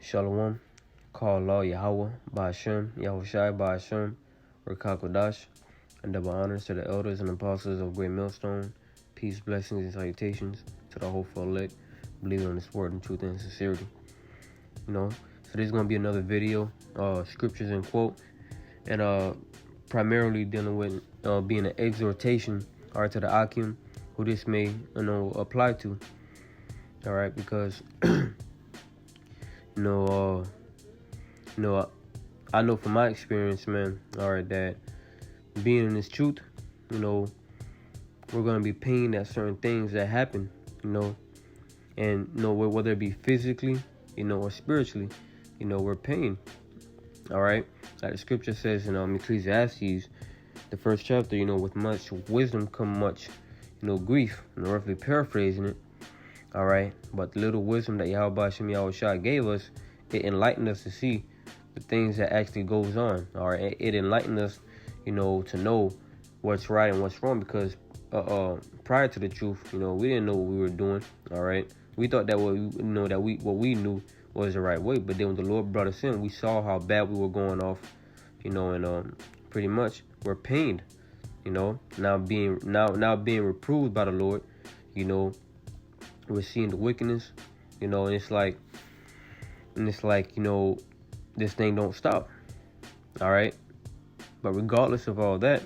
Shalom, call Allah Yahweh, Ba'ashem, Yahushai, Ba'ashem, Rakakodash, and double honors to the elders and apostles of Great Millstone. Peace, blessings, and salutations to the hopeful elect, believing in this word in truth and sincerity. So this is going to be another video, scriptures and quote, and primarily dealing with being an exhortation, to the Akim, who this may, apply to. All right, because I know from my experience, man, that being in this truth, we're going to be pained at certain things that happen, and, whether it be physically, or spiritually, we're pained. All right. Like the scripture says in Ecclesiastes, the first chapter, with much wisdom come much, grief, and roughly paraphrasing it. All right. But the little wisdom that Yahweh Shem Yahushua gave us, it enlightened us to see the things that actually goes on. All right. It enlightened us, to know what's right and what's wrong, because prior to the truth, we didn't know what we were doing. All right. We thought that what we knew was the right way, but then when the Lord brought us in, we saw how bad we were going off, and pretty much we're pained, now being reproved by the Lord, we're seeing the wickedness, and it's like this thing don't stop. All right. But regardless of all that,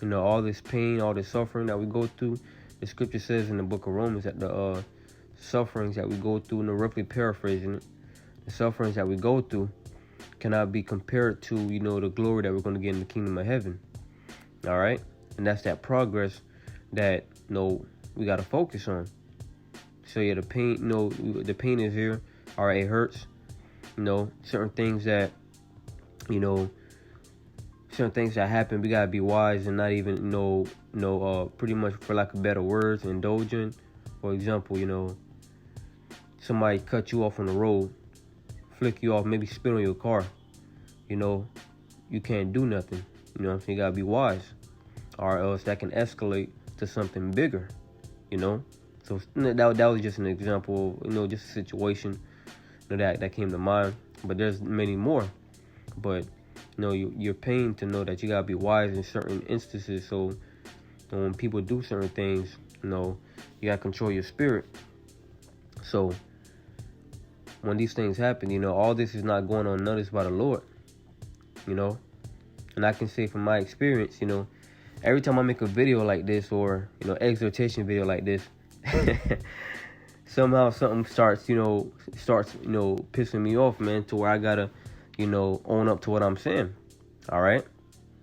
all this pain, all this suffering that we go through, the scripture says in the book of Romans that the sufferings that we go through, and roughly paraphrasing it, the sufferings that we go through cannot be compared to, the glory that we're going to get in the kingdom of heaven. All right. And that's that progress that, we got to focus on. So yeah, the pain, the pain is here. All right. It hurts, certain things that, certain things that happen, we got to be wise and not even, pretty much, for lack of better words, indulging. For example, somebody cut you off on the road, flick you off, maybe spit on your car, you can't do nothing. You got to be wise, or else that can escalate to something bigger, So that was just an example, just a situation that came to mind. But there's many more. But, you're pained to know that you got to be wise in certain instances. So when people do certain things, you got to control your spirit. So when these things happen, all this is not going unnoticed by the Lord, and I can say from my experience, every time I make a video like this, or, exhortation video like this, somehow something starts pissing me off, man, to where I gotta, own up to what I'm saying. All right.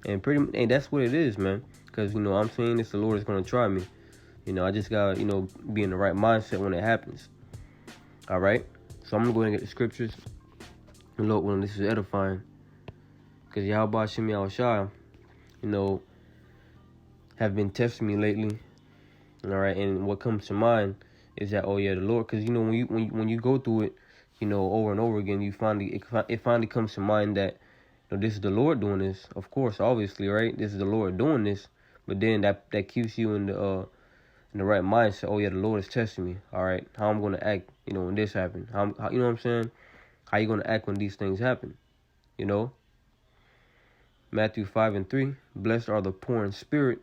And that's what it is, man. Because, I'm saying this, the Lord is going to try me. I just gotta, be in the right mindset when it happens. All right. So I'm going to go ahead and get the scriptures. And look, when this is edifying. Because Yahweh Shem Yahushua, have been testing me lately. All right. And what comes to mind is that, oh yeah, the Lord. Because, when you go through it, over and over again, it finally comes to mind that, this is the Lord doing this. Of course, obviously, right? This is the Lord doing this. But then that keeps you in the right mindset. Oh yeah, the Lord is testing me. All right, how I'm going to act, when this happens. How you know what I'm saying? How you going to act when these things happen? Matthew 5:3. Blessed are the poor in spirit,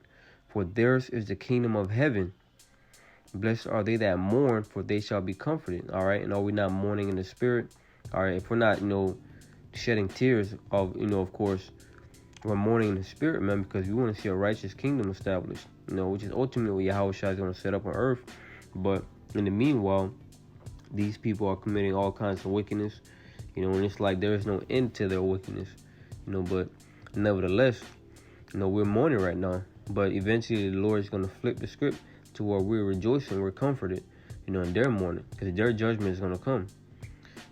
for theirs is the kingdom of heaven. Blessed are they that mourn, for they shall be comforted. All right. And are we not mourning in the spirit? All right. If we're not, shedding tears of course, we're mourning in the spirit, man, because we want to see a righteous kingdom established, which is ultimately what Yahushua is going to set up on earth. But in the meanwhile, these people are committing all kinds of wickedness, and it's like there is no end to their wickedness, but nevertheless, we're mourning right now. But eventually the Lord is going to flip the script to where we're rejoicing, we're comforted, in their mourning, because their judgment is going to come.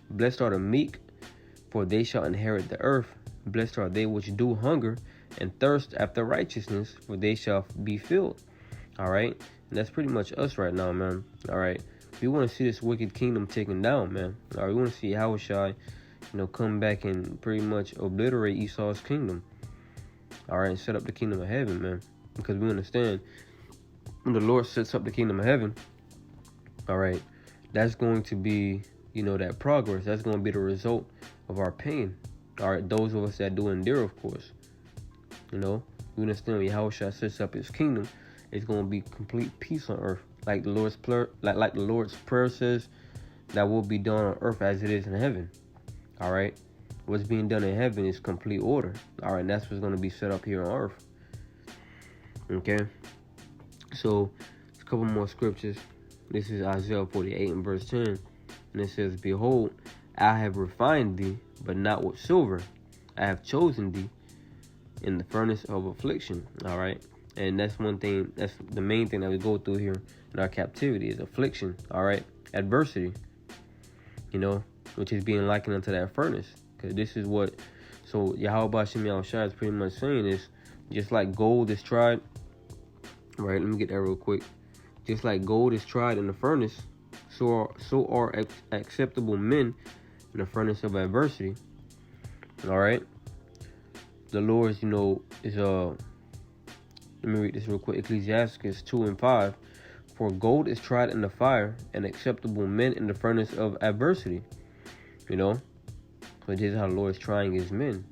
Blessed are the meek, for they shall inherit the earth. Blessed are they which do hunger and thirst after righteousness, for they shall be filled. All right. And that's pretty much us right now, man. All right. We want to see this wicked kingdom taken down, man. All right. We want to see Yahushua, come back and pretty much obliterate Esau's kingdom. All right. And set up the kingdom of heaven, man. Because we understand when the Lord sets up the kingdom of heaven, all right, that's going to be, that progress. That's going to be the result of our pain. All right, those of us that do endure, of course. We understand when Yahushua sets up his kingdom, it's going to be complete peace on earth. Like the Lord's prayer says, that will be done on earth as it is in heaven. All right. What's being done in heaven is complete order. All right. And that's what's going to be set up here on earth. Okay. So, a couple more scriptures. This is Isaiah 48 and verse 10. And it says, "Behold, I have refined thee, but not with silver. I have chosen thee in the furnace of affliction." All right. And that's one thing, that's the main thing that we go through here in our captivity is affliction. All right. Adversity. Which is being likened unto that furnace. Because this is what, so Yahweh Shem Yahushua is pretty much saying is, just like gold is tried, right? Let me get that real quick. Just like gold is tried in the furnace, so are acceptable men in the furnace of adversity. All right. The Lord's, is let me read this real quick. Ecclesiastes 2 and 5. "For gold is tried in the fire, and acceptable men in the furnace of adversity." So this is how the Lord is trying his men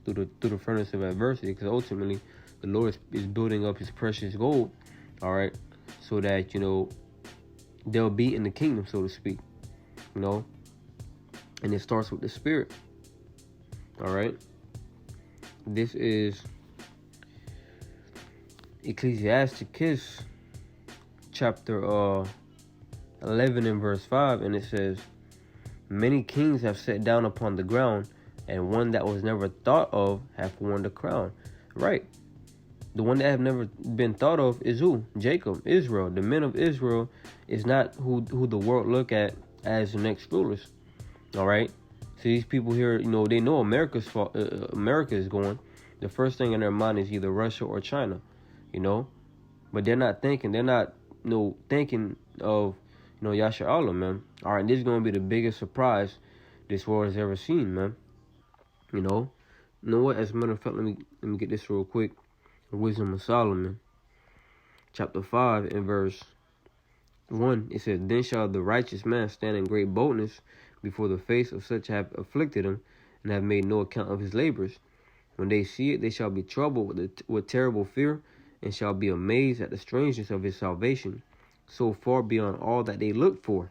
through the furnace of adversity, because ultimately the Lord is building up his precious gold, all right, so that they'll be in the kingdom, so to speak, and it starts with the spirit. All right, this is Ecclesiastes chapter 11 and verse 5, and it says, "Many kings have sat down upon the ground, and one that was never thought of hath worn the crown." Right. The one that have never been thought of is who? Jacob, Israel. The men of Israel is not who the world look at as the next rulers. All right. So these people here, they know America is going. The first thing in their mind is either Russia or China, but they're not thinking. They're not, thinking of, Yasha Allah, man. All right, this is going to be the biggest surprise this world has ever seen, man. You know what? As a matter of fact, let me get this real quick. Wisdom of Solomon, chapter 5 and verse 1. It says, "Then shall the righteous man stand in great boldness before the face of such have afflicted him, and have made no account of his labors. When they see it, they shall be troubled with terrible fear, and shall be amazed at the strangeness of his salvation, so far beyond all that they looked for."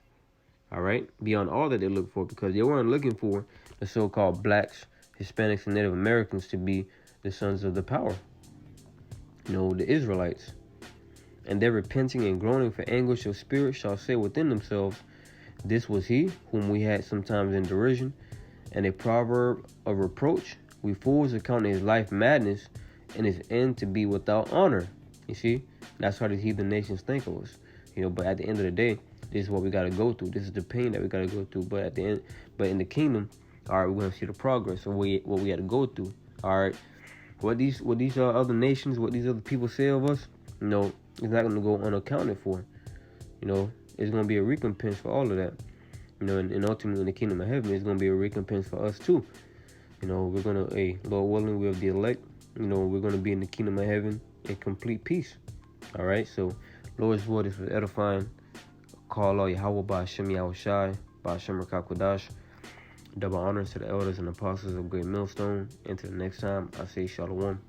All right, beyond all that they looked for, because they weren't looking for the so-called blacks, Hispanics, and Native Americans to be the sons of the power, the Israelites. "And their repenting and groaning for anguish of spirit shall say within themselves, This was he whom we had sometimes in derision, and a proverb of reproach. We fools account his life madness, and his end to be without honor." You see, that's how the heathen nations think of us. But at the end of the day, this is what we got to go through. This is the pain that we got to go through. But at the end, in the kingdom, all right, we're going to see the progress of what we had to go through. All right, what these other nations, what these other people say of us, it's not going to go unaccounted for. It's going to be a recompense for all of that. And ultimately in the kingdom of heaven, it's going to be a recompense for us too. We're going to, Lord willing, we're the elect. We're going to be in the kingdom of heaven in complete peace. All right, so Lord's word is edifying. Call all Yahweh by Hashem Yahushai, by Hashem Rakakwadash. Double honors to the elders and apostles of Great Millstone. Until the next time, I say Shalom.